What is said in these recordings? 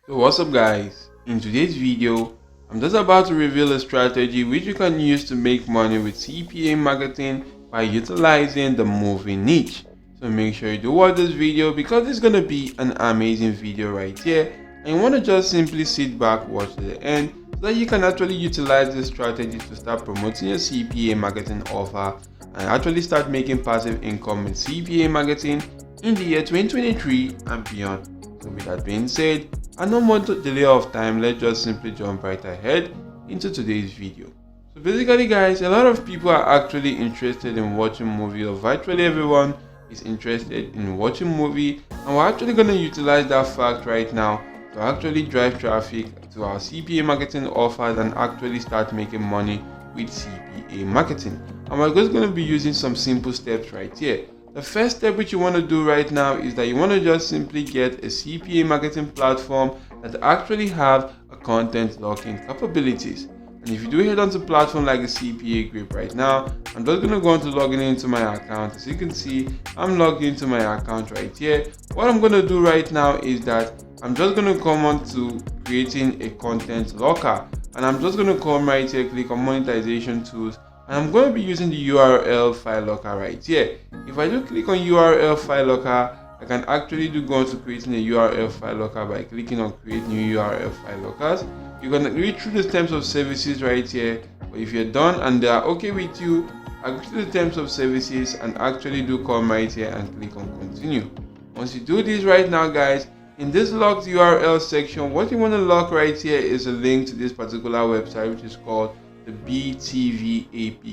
So what's up guys, in today's video I'm just about to reveal a strategy which you can use to make money with CPA marketing by utilizing the movie niche. So make sure you do watch this video because it's gonna be an amazing video right here, and you want to just simply sit back, watch to the end so that you can actually utilize this strategy to start promoting your CPA marketing offer and actually start making passive income with CPA marketing in the year 2023 and beyond. So with that being said, and no more delay of time, let's just simply jump right ahead into today's video. So basically guys, a lot of people are actually interested in watching movie, or virtually everyone is interested in watching movie, and we're actually going to utilize that fact right now to actually drive traffic to our CPA marketing offers and actually start making money with CPA marketing. And we're just going to be using some simple steps right here. The first step which you want to do right now is that you want to just simply get a CPA marketing platform that actually have a content locking capabilities. And if you do head on to platform like a Cpagrip right now, I'm just going to go on to logging into my account. As you can see, I'm logged into my account right here. What I'm going to do right now is that I'm just going to come on to creating a content locker, and I'm just going to come right here, click on monetization tools, and I'm going to be using the URL file locker right here. If I do click on URL file locker, I can actually go on to creating a URL file locker by clicking on create new URL file lockers. You're going to read through the terms of services right here, but if you're done and they are okay with you, agree to the terms of services and actually do come right here and click on continue. Once you do this right now guys, in this locked URL section, what you want to lock right here is a link to this particular website which is called the btvapk.org,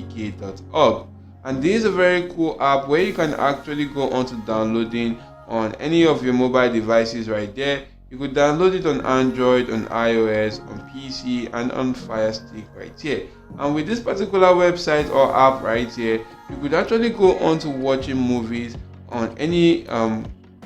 and this is a very cool app where you can actually go on to downloading on any of your mobile devices right there. You could download it on Android, on iOS, on PC, and on Fire Stick right here. And with this particular website or app right here, you could actually go on to watching movies on any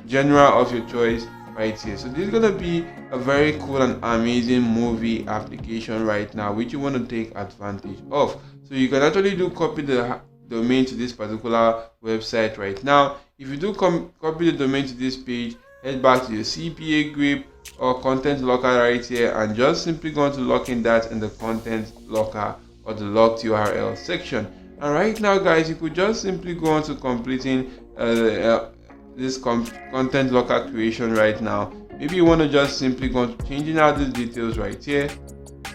genre of your choice right here. So this is gonna be a very cool and amazing movie application right now which you want to take advantage of. So you can actually do copy the domain to this particular website right now. If you do copy the domain to this page, head back to your Cpagrip or content locker right here and just simply go on to locking that in the content locker or the locked URL section. And right now guys, you could just simply go on to completing this content locker creation right now. Maybe you want to just simply go to changing out these details right here.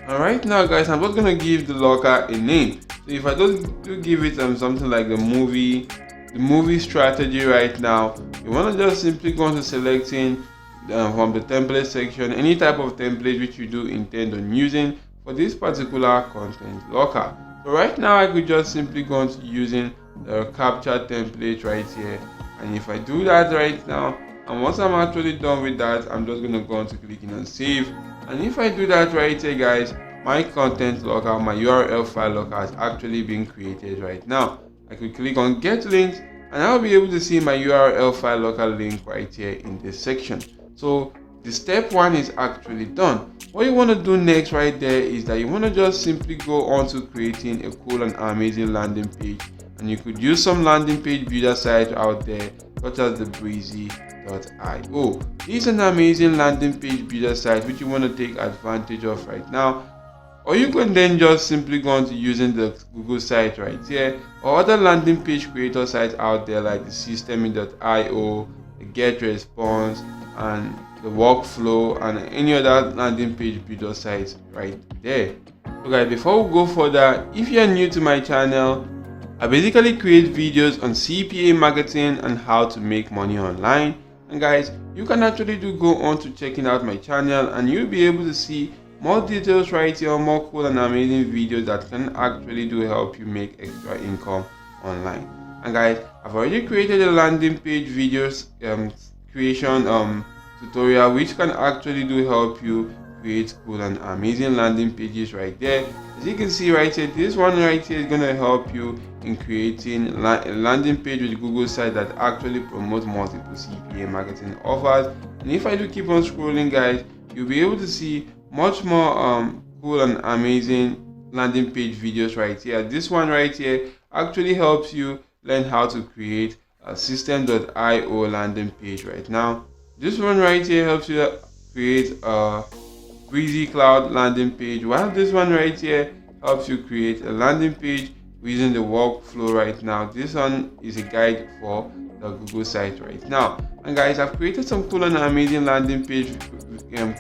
And right now guys, I'm just going to give the locker a name. So if I do give it something like the movie strategy right now, you want to just simply go on to selecting from the template section any type of template which you do intend on using for this particular content locker. So right now I could just simply go on to using the capture template right here. And if I do that right now, and once I'm actually done with that, I'm just going to go on to clicking on save. And if I do that right here guys, my content locker, my URL file locker has actually been created right now. I could click on get links and I'll be able to see my URL file locker link right here in this section. So the step one is actually done. What you want to do next right there is that you want to just simply go on to creating a cool and amazing landing page. And you could use some landing page builder sites out there such as the breezy.io. This is an amazing landing page builder site which you want to take advantage of right now. Or you can then just simply go on to using the Google site right here, or other landing page creator sites out there like the system.io, the get response, and the workflow, and any other landing page builder sites right there. So guys, before we go further, if you are new to my channel, I basically create videos on CPA marketing and how to make money online. And guys, you can actually go on to checking out my channel and you'll be able to see more details right here, more cool and amazing videos that can actually help you make extra income online. And guys, I've already created a landing page videos creation tutorial which can actually help you create cool and amazing landing pages right there. As you can see right here, this one right here is going to help you in creating a landing page with Google site that actually promotes multiple CPA marketing offers. And if I do keep on scrolling guys, you'll be able to see much more cool and amazing landing page videos right here. This one right here actually helps you learn how to create a system.io landing page right now. This one right here helps you create a Breezy Cloud landing page, while this one right here helps you create a landing page using the workflow right now. This one is a guide for the Google site right now. And guys, I've created some cool and amazing landing page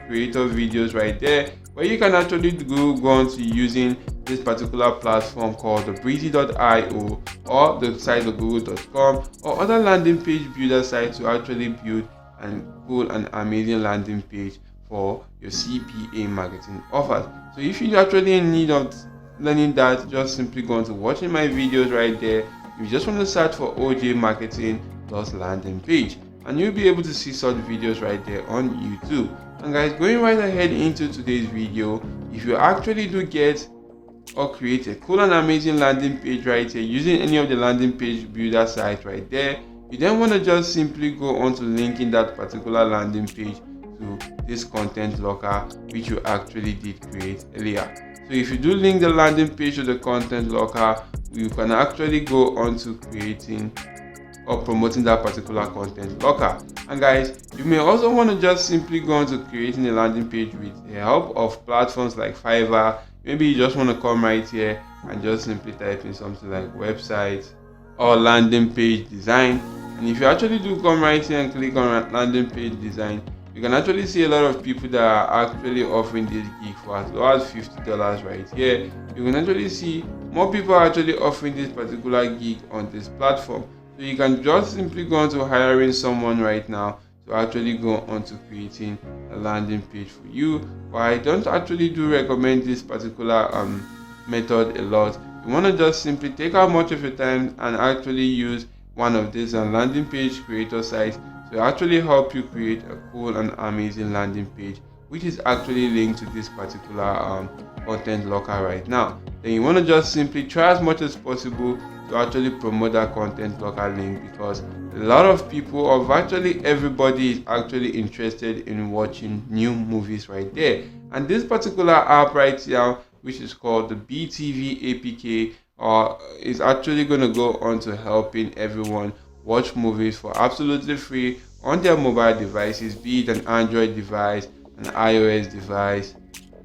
creator videos right there, where you can actually go on to using this particular platform called the breezy.io or the site of google.com or other landing page builder sites to actually build and cool and amazing landing page for your CPA marketing offers. So if you're actually in need of learning that, just simply go on to watching my videos right there. You just want to search for OJ Marketing plus landing page, and you'll be able to see such videos right there on YouTube. And guys, going right ahead into today's video, if you actually do get or create a cool and amazing landing page right here using any of the landing page builder sites right there, you then want to just simply go on to linking that particular landing page to this content locker which you actually did create earlier. So if you do link the landing page to the content locker, you can actually go on to creating or promoting that particular content locker. And guys, you may also want to just simply go on to creating a landing page with the help of platforms like Fiverr. Maybe you just want to come right here and just simply type in something like website or landing page design. And if you actually do come right here and click on landing page design, you can actually see a lot of people that are actually offering this gig for as low as $50 right here. You can actually see more people are actually offering this particular gig on this platform. So you can just simply go on to hiring someone right now to actually go on to creating a landing page for you. But I don't actually do recommend this particular method a lot. You want to just simply take out much of your time and actually use one of these landing page creator sites to actually help you create a cool and amazing landing page, which is actually linked to this particular content locker right now. Then you want to just simply try as much as possible to actually promote that content locker link, because a lot of people, or virtually everybody, is actually interested in watching new movies right there. And this particular app right here, which is called the BTV APK, is actually going to go on to helping everyone watch movies for absolutely free on their mobile devices, be it an Android device, an iOS device,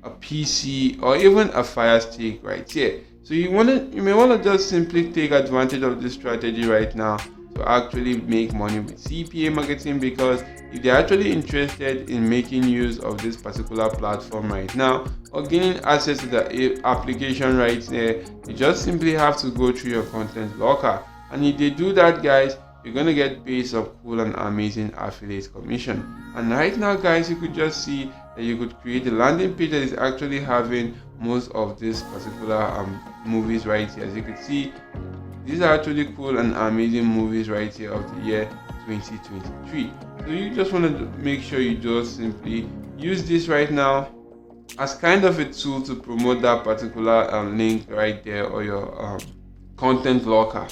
a PC, or even a Fire Stick right here. So you may want to just simply take advantage of this strategy right now to actually make money with CPA marketing, because if they're actually interested in making use of this particular platform right now or gaining access to the application right there, you just simply have to go through your content locker. And if they do that, guys, you're gonna get paid some cool and amazing affiliate commission. And right now, guys, you could just see that you could create a landing page that is actually having most of these particular movies right here. As you can see, these are actually cool and amazing movies right here of the year 2023. So you just want to make sure you just simply use this right now as kind of a tool to promote that particular link right there, or your content locker.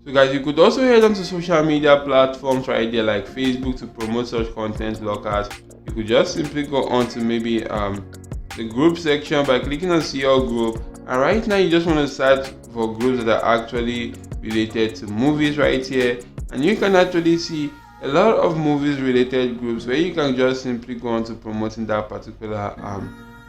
So guys, you could also head on to social media platforms right there like Facebook to promote such content lockers. You could just simply go on to maybe the group section by clicking on see your group, and right now you just want to search for groups that are actually related to movies right here, and you can actually see a lot of movies related groups where you can just simply go on to promoting that particular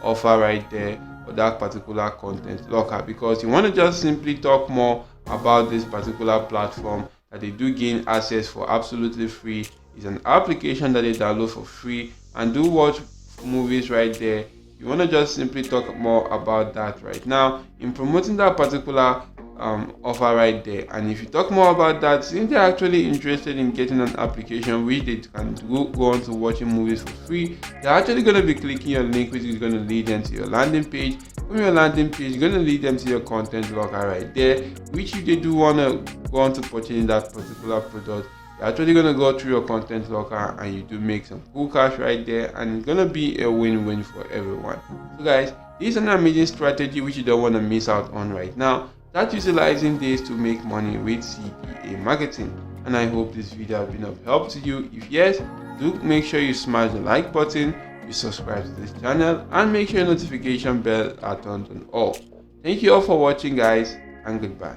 offer right there, or that particular content locker, because you want to just simply talk more about this particular platform that they do gain access for absolutely free. It's an application that they download for free and do watch movies right there. You want to just simply talk more about that right now in promoting that particular offer right there. And if you talk more about that, since they're actually interested in getting an application which they can go on to watching movies for free, they're actually going to be clicking your link, which is going to lead them to your landing page. From your landing page, you're going to lead them to your content locker right there, which if they do want to go on to purchasing that particular product, you're actually going to go through your content locker and you do make some cool cash right there, and it's going to be a win-win for everyone. So guys, this is an amazing strategy which you don't want to miss out on right now. Start utilizing this to make money with CPA marketing. And I hope this video has been of help to you. If yes, do make sure you smash the like button, you subscribe to this channel, and make sure your notification bell are turned on all. Thank you all for watching, guys, and goodbye.